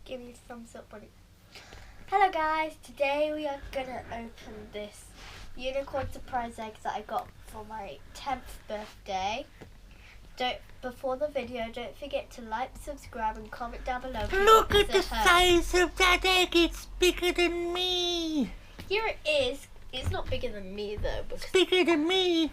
Give me a thumbs up on it. Hello guys, today we are gonna open this unicorn surprise egg that I got for my 10th birthday. Before the video, don't forget to like, subscribe and comment down below. Look at the size of that egg, it's bigger than me. Here it is. It's not bigger than me though. It's bigger than me.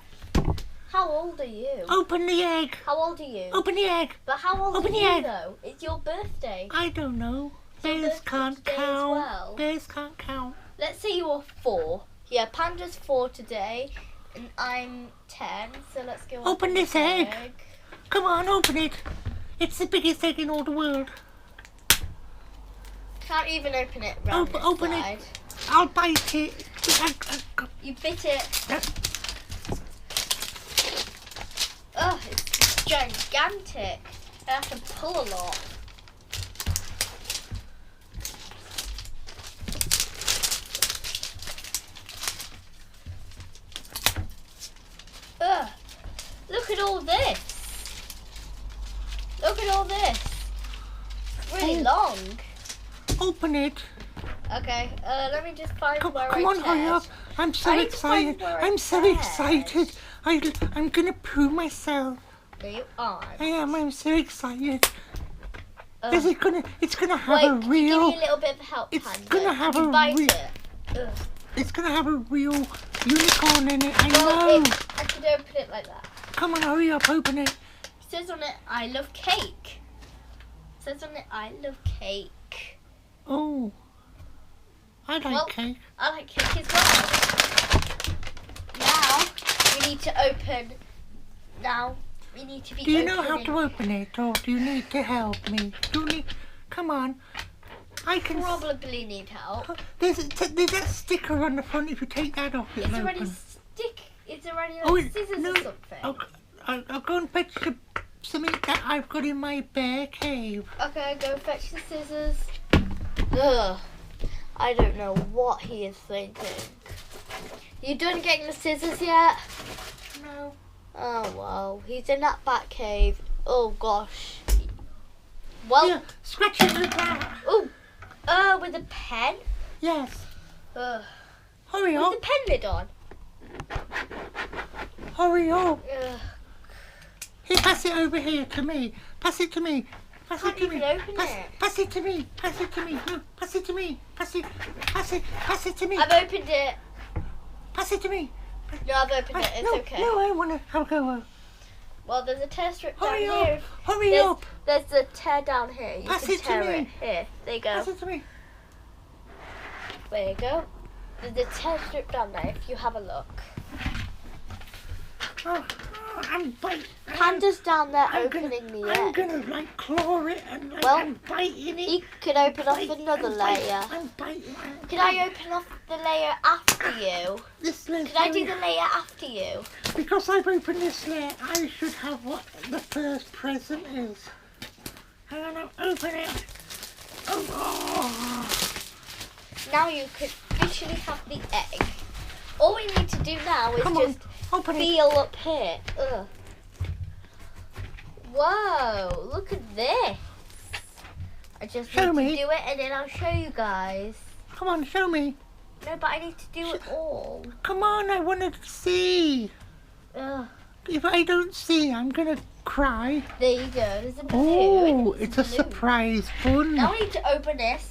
How old are you? Open the egg. How old are you? Open the egg. But how old Open are the you egg. though? It's your birthday. I don't know. Your Bears can't birthday as count. well. Bears can't count. Let's say you're 4. Yeah, Panda's 4 today, and I'm 10. So let's go. Open this egg. Come on, open it. It's the biggest egg in all the world. Can't even open it round this Open side. it. I'll bite it. You bit it. Oh, it's gigantic. I have to pull a lot. Ugh. Look at all this. Look at all this. It's really long. Open it. Okay, let me just find where Come I on, hurry up. I'm so excited. I'm so excited. I'm going to poo myself. No, you aren't. I am. I'm so excited. Is it gonna? It's gonna have Wait, a can real. you give me a little bit of help, It's Panda? gonna have Can you a bite real. it? Ugh. It's gonna have a real unicorn in it. I Well, know. I could open it like that. Come on, hurry up, open it. It says on it, I love cake. It says on it, I love cake. Oh, I like cake. I like cake as well. Now, we need to open. Now, we need to be Do you know opening. how to open it, or do you need to help me? Do you need? Come on. I can. Probably need help. There's that sticker on the front. If you take that off, it'll It's already open. It's already scissors no, or something. I'll go and fetch something that I've got in my bear cave. Okay, go fetch the scissors. Ugh. I don't know what he is thinking. You done getting the scissors yet? No. Oh well, he's in that bat cave. Oh gosh. Well, Here, scratch it with that. with a pen? Yes. Ugh. Hurry With up. the pen lid on? Hurry up. Ugh. Here, pass it over here to me. Pass it to me. Pass Can't it to even me. open pass, it. Pass it to me. Pass it to me. No, pass it to me. Pass it. Pass it. Pass it to me. I've opened it. Pass it to me. No, I've opened it. It's no, okay. No, I want to have a go. Well, there's a tear strip down Hurry here. up. Hurry up. There's a tear down here. You Pass can it to tear me. it. Here, there you go. Pass it to me. There you go. There's a tear strip down there if you have a look. Oh, I'm biting. Panda's down there I'm opening the I'm egg. gonna like claw it and like Well, I'm biting it. You can open off Bite- another I'm biting- layer. I'm biting. Can I open off the layer after you? This layer. Can I do the layer after you? Because I've opened this layer, I should have what the first present is. Hang on, I'll open it. Oh. Now you can officially have the egg. All we need to do now is Come on, just open it. feel up here. Ugh. Whoa, look at this. I just Show need me. to do it and then I'll show you guys. Come on, show me. No, but I need to do it all. Come on, I want to see. Ugh. If I don't see, I'm gonna cry. There you go. There's a blue. Oh, it's a blue. surprise fun. Now we need to open this.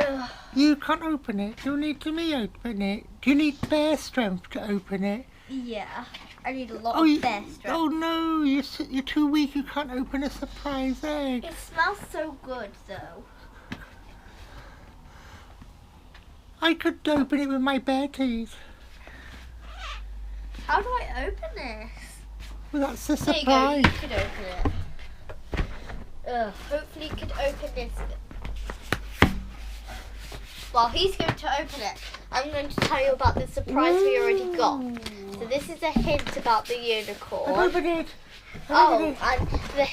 Ugh. You can't open it. You need to me open it. Do you need bear strength to open it? Yeah, I need a lot Oh, of bear strength. oh no, you're too weak. You can't open a surprise egg. It smells so good though. I could open it with my bare teeth. How do I open this? Well, that's a There you go, surprise. you could open it. Hopefully you can open this. While he's going to open it, I'm going to tell you about the surprise we already got. So this is a hint about the unicorn. I've opened it. Oh, and the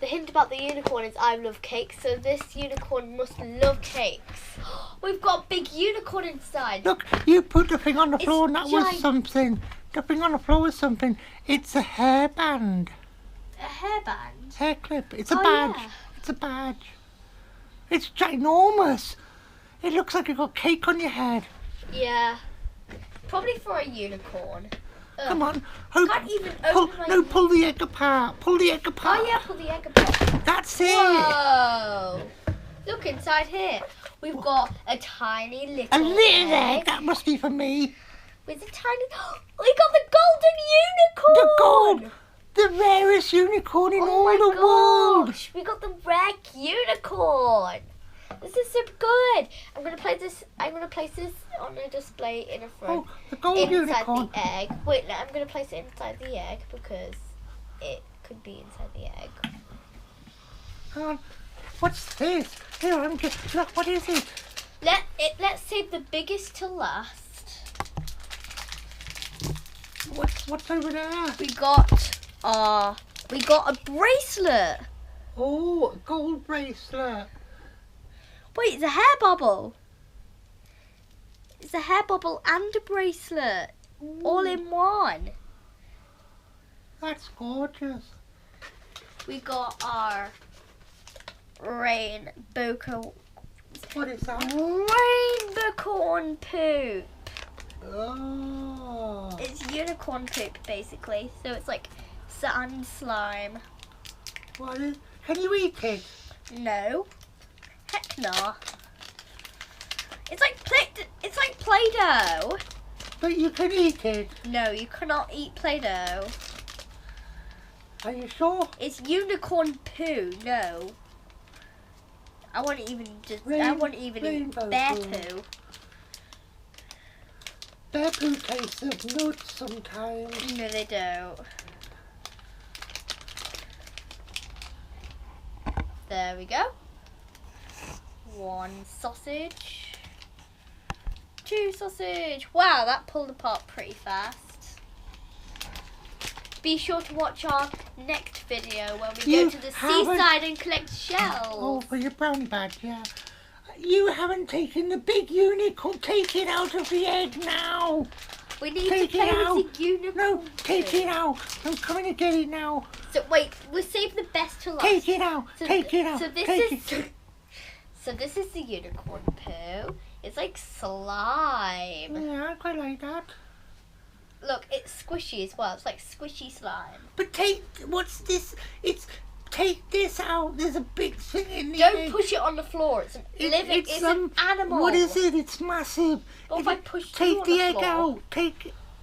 hint about the unicorn is I love cake, so this unicorn must love cakes. We've got a big unicorn inside. Look, you put the thing on the It's floor and that was giant. something. The thing on the floor was something. It's a hairband. a hairband? Hair clip. It's a Oh, badge. yeah. It's a badge. It's ginormous. It looks like you got cake on your head. Yeah. Probably for a unicorn. Ugh. Come on. Can't even open my... Pull the egg apart. Pull the egg apart. Oh yeah, pull the egg apart. That's it. Whoa! Look inside here. We've got a tiny little A little egg. egg. That must be for me. With a tiny... We got the golden unicorn! The gold. The rarest unicorn in all the world. Gosh, we got the rare unicorn. This is super good. I'm gonna place this on a display in a front. Oh, the gold inside unicorn. the egg. Wait, no, I'm gonna place it inside the egg because it could be inside the egg. Hang on. What's this? Here, look, what is it? Let's save the biggest to last. What's over there? We got a bracelet. Oh, a gold bracelet. Wait, it's a hair bubble. It's a hair bubble and a bracelet. Ooh, All in one. That's gorgeous. We got our rainbow What is that? corn poop. Oh. It's unicorn poop basically. So it's like sand slime. What is? Can you eat it? No. Heck no. It's like Play-Doh. But you can eat it. No, you cannot eat Play-Doh. Are you sure? It's unicorn poo. No. I want to even eat bear poo. Bear poo tastes of nuts sometimes. No, they don't. There we go. 1 sausage. 2 sausage. Wow, that pulled apart pretty fast. Be sure to watch our next video where we go to the seaside and collect shells. Oh, for your brownie badge, yeah. You haven't taken the big unicorn. Take it out of the egg now. We need to play with the unicorn. No, take it out. I'm coming to get it now. So wait, we'll save the best to last. Take it out. Take it out. So this is the unicorn poo. It's like slime. Yeah, I quite like that. Look, it's squishy as well. It's like squishy slime. But what's this? Take this out. There's a big thing in the Don't egg. push it on the floor. It's an animal. What is it? It's massive. What if I push Take on the the egg floor? out.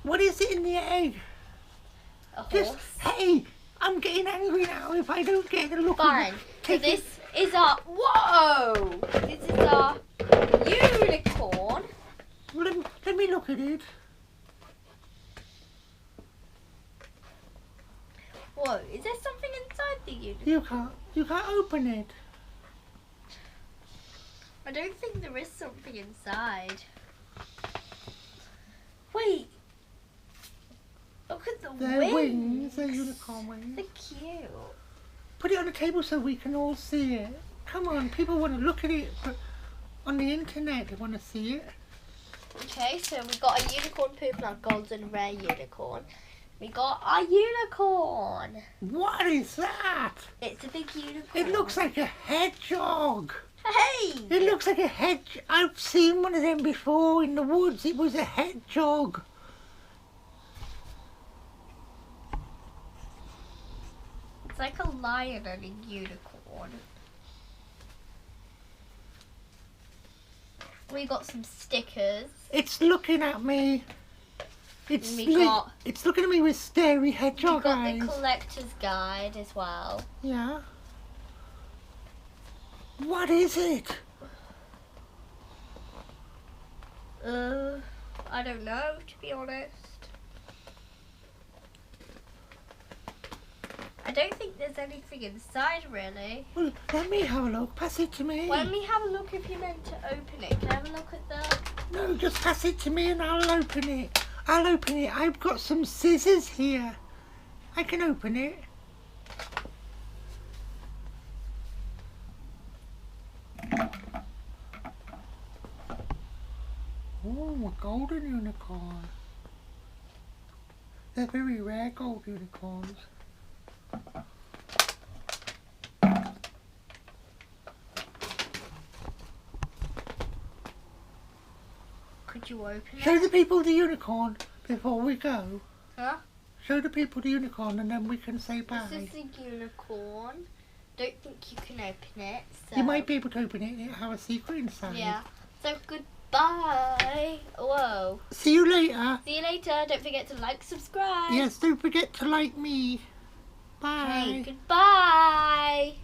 What is it in the egg? A horse. Hey, I'm getting angry now if I don't get a look. Fine. So this is our This is our unicorn. Let me look at it. Whoa, is there something inside the unicorn? You can't open it. I don't think there is something inside. Wait. Look at the wings. They're unicorn wings. They're cute. Put it on the table so we can all see it. Come on, people want to look at it, but on the internet they want to see it. Okay, so we got a unicorn poop and our golden rare unicorn. We got our unicorn. What is that? It's a big unicorn. It looks like a hedgehog. Hey! It looks like a hedgehog. I've seen one of them before in the woods. It was a hedgehog. It's like a lion and a unicorn. We got some stickers. It's looking at me. It's looking at me with scary hedgehog eyes. We got the collector's guide as well. Yeah. What is it? I don't know, to be honest. I don't think there's anything inside, really. Well, let me have a look. Pass it to me. Well, let me have a look if you're meant to open it. Can I have a look at the... No, just pass it to me and I'll open it. I'll open it. I've got some scissors here. I can open it. Oh, a golden unicorn. They're very rare gold unicorns. Would you open Show it? the people the unicorn before we go. Huh? Show the people the unicorn and then we can say bye. This is the unicorn. Don't think you can open it. So. You might be able to open it and it'll have a secret inside. Yeah. So goodbye. Whoa. See you later. See you later. Don't forget to like, subscribe. Yes, don't forget to like me. Bye. Okay, goodbye.